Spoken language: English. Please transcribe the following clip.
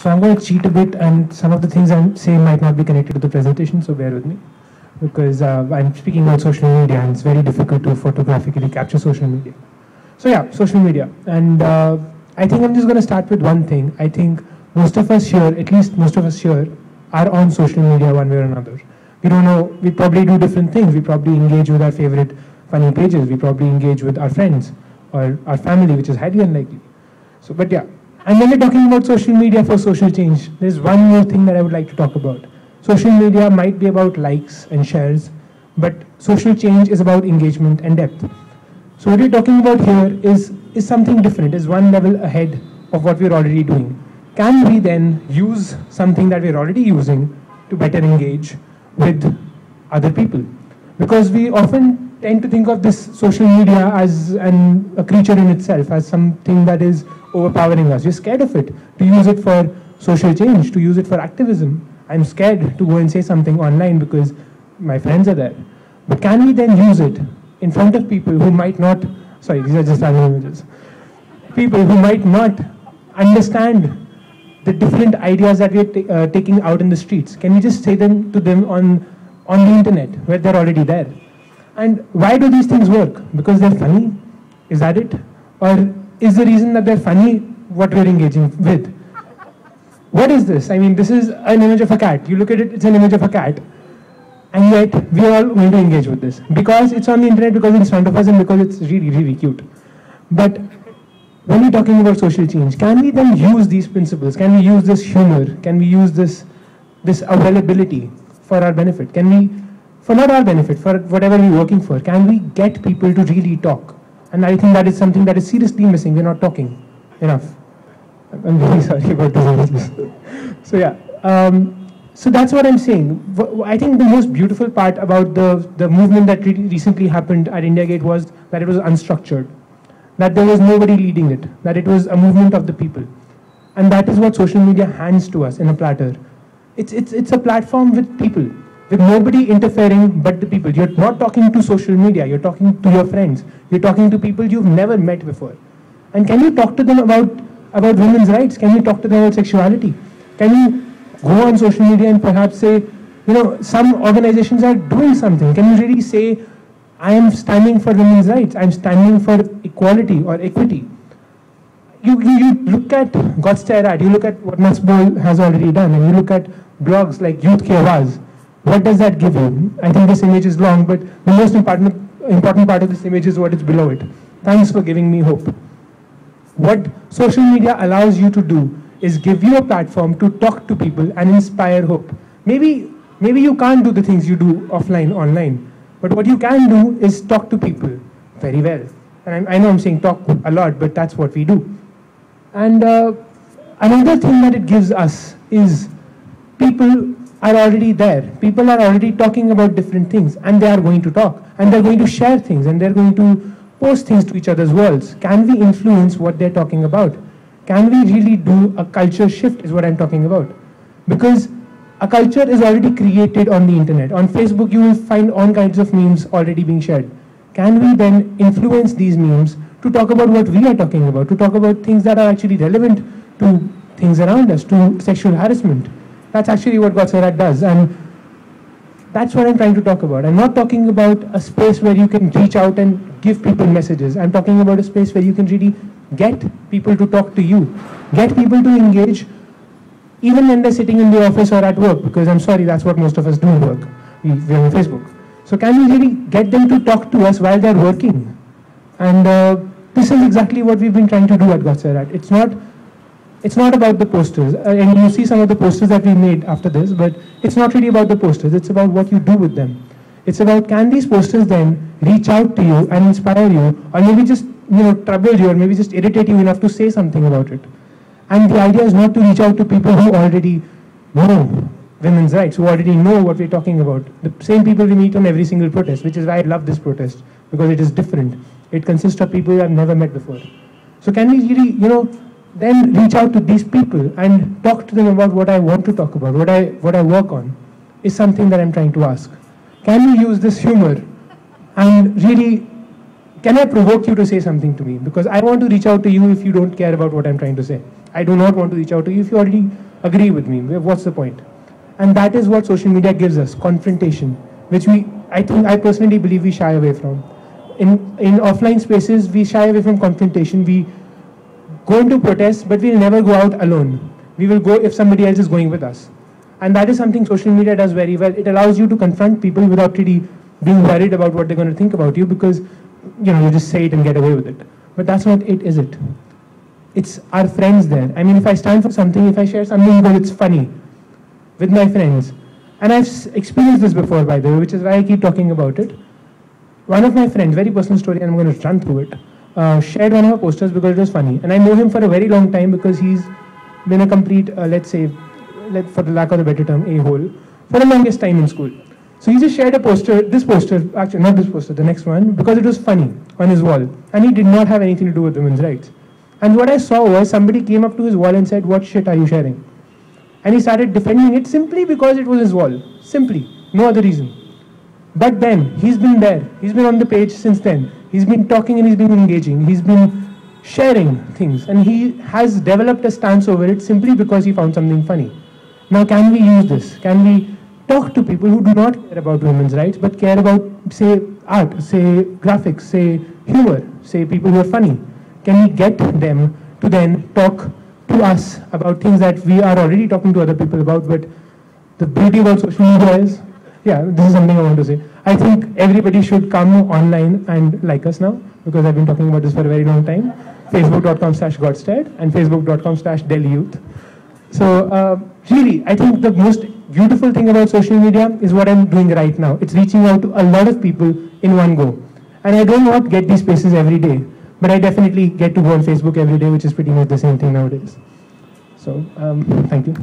So I'm going to cheat a bit, and some of the things I'm saying might not be connected to the presentation, so bear with me. Because I'm speaking about social media, and it's very difficult to photographically capture social media. So yeah, social media. And I think I'm just going to start with one thing. I think most of us here, at least most of us here, are on social media one way or another. We don't know, we probably do different things. We probably engage with our favorite funny pages. We probably engage with our friends or our family, which is highly unlikely. So, but yeah. And when we're talking about social media for social change, there's one more thing that I would like to talk about. Social media might be about likes and shares, but social change is about engagement and depth. So what we're talking about here is something different, is one level ahead of what we're already doing. Can we then use something that we're already using to better engage with other people? Because we often tend to think of this social media as a creature in itself, as something that is overpowering us. We're scared of it, to use it for social change, to use it for activism. I'm scared to go and say something online because my friends are there. But can we then use it in front of people who might not, sorry, these are just random images, people who might not understand the different ideas that we're taking out in the streets? Can we just say them to them on the internet where they're already there? And why do these things work? Because they're funny? Is that it? Or is the reason that they're funny what we're engaging with? What is this? I mean, this is an image of a cat. You look at it, it's an image of a cat. And yet, we are all going to engage with this. Because it's on the internet, because it's in front of us, and because it's really, really cute. But when we're talking about social change, can we then use these principles? Can we use this humor? Can we use this availability for our benefit? Can we, for not our benefit, for whatever we're working for, can we get people to really talk? And I think that is something that is seriously missing. We're not talking enough. I'm really sorry about this. So yeah, so that's what I'm saying. I think the most beautiful part about the movement that recently happened at IndiaGate was that it was unstructured, that there was nobody leading it, that it was a movement of the people. And that is what social media hands to us in a platter. It's a platform with people, with nobody interfering but the people. You're not talking to social media, you're talking to your friends, you're talking to people you've never met before. And can you talk to them about women's rights? Can you talk to them about sexuality? Can you go on social media and perhaps say, you know, some organizations are doing something. Can you really say, I am standing for women's rights, I'm standing for equality or equity? You look at God's Terrat, you look at what Masbol has already done, and you look at blogs like Youth Ki Awaaz. What does that give you? I think this image is long, but the most important part of this image is what is below it. Thanks for giving me hope. What social media allows you to do is give you a platform to talk to people and inspire hope. Maybe you can't do the things you do offline, online, but what you can do is talk to people very well. And I know I'm saying talk a lot, but that's what we do. And another thing that it gives us is people are already there. People are already talking about different things, and they are going to talk, and they're going to share things, and they're going to post things to each other's worlds. Can we influence what they're talking about? Can we really do a culture shift is what I'm talking about. Because a culture is already created on the internet. On Facebook, you will find all kinds of memes already being shared. Can we then influence these memes to talk about what we are talking about, to talk about things that are actually relevant to things around us, to sexual harassment? That's actually what God's Terrat does. And that's what I'm trying to talk about. I'm not talking about a space where you can reach out and give people messages. I'm talking about a space where you can really get people to talk to you, get people to engage even when they're sitting in the office or at work, because I'm sorry, that's what most of us do in work. We're on Facebook. So can we really get them to talk to us while they're working? And this is exactly what we've been trying to do at God's Terrat. It's not about the posters, and you see some of the posters that we made after this, but it's not really about the posters, it's about what you do with them. It's about, can these posters then reach out to you and inspire you, or maybe just, you know, trouble you, or maybe just irritate you enough to say something about it. And the idea is not to reach out to people who already know women's rights, who already know what we're talking about. The same people we meet on every single protest, which is why I love this protest, because it is different. It consists of people I've never met before. So can we really, you know, then reach out to these people and talk to them about what I want to talk about, what I work on, is something that I'm trying to ask. Can we use this humor and really, can I provoke you to say something to me? Because I want to reach out to you if you don't care about what I'm trying to say. I do not want to reach out to you if you already agree with me. What's the point? And that is what social media gives us, confrontation, which I personally believe we shy away from. In offline spaces, we shy away from confrontation. We go into protests, but we'll never go out alone. We will go if somebody else is going with us. And that is something social media does very well. It allows you to confront people without really being worried about what they're going to think about you, because you just say it and get away with it. But that's not it, is it? It's our friends there. I mean, if I stand for something, if I share something because it's funny with my friends, and I've experienced this before, by the way, which is why I keep talking about it. One of my friends, very personal story, and I'm going to run through it, shared one of our posters because it was funny. And I know him for a very long time because he's been a complete, let's say, for the lack of a better term, a-hole, for the longest time in school. So he just shared a poster, actually not this poster, the next one, because it was funny on his wall. And he did not have anything to do with women's rights. And what I saw was somebody came up to his wall and said, "What shit are you sharing?" And he started defending it simply because it was his wall. Simply. No other reason. But then, he's been there. He's been on the page since then. He's been talking and he's been engaging. He's been sharing things. And he has developed a stance over it simply because he found something funny. Now, can we use this? Can we talk to people who do not care about women's rights, but care about, say, art, say, graphics, say, humor, say, people who are funny? Can we get them to then talk to us about things that we are already talking to other people about? But the beauty about social media is, this is something I want to say. I think everybody should come online and like us now, because I've been talking about this for a very long time. Facebook.com/Godstead and Facebook.com/DelhiYouth. So really, I think the most beautiful thing about social media is what I'm doing right now. It's reaching out to a lot of people in one go. And I don't not get these spaces every day, but I definitely get to go on Facebook every day, which is pretty much the same thing nowadays. So thank you.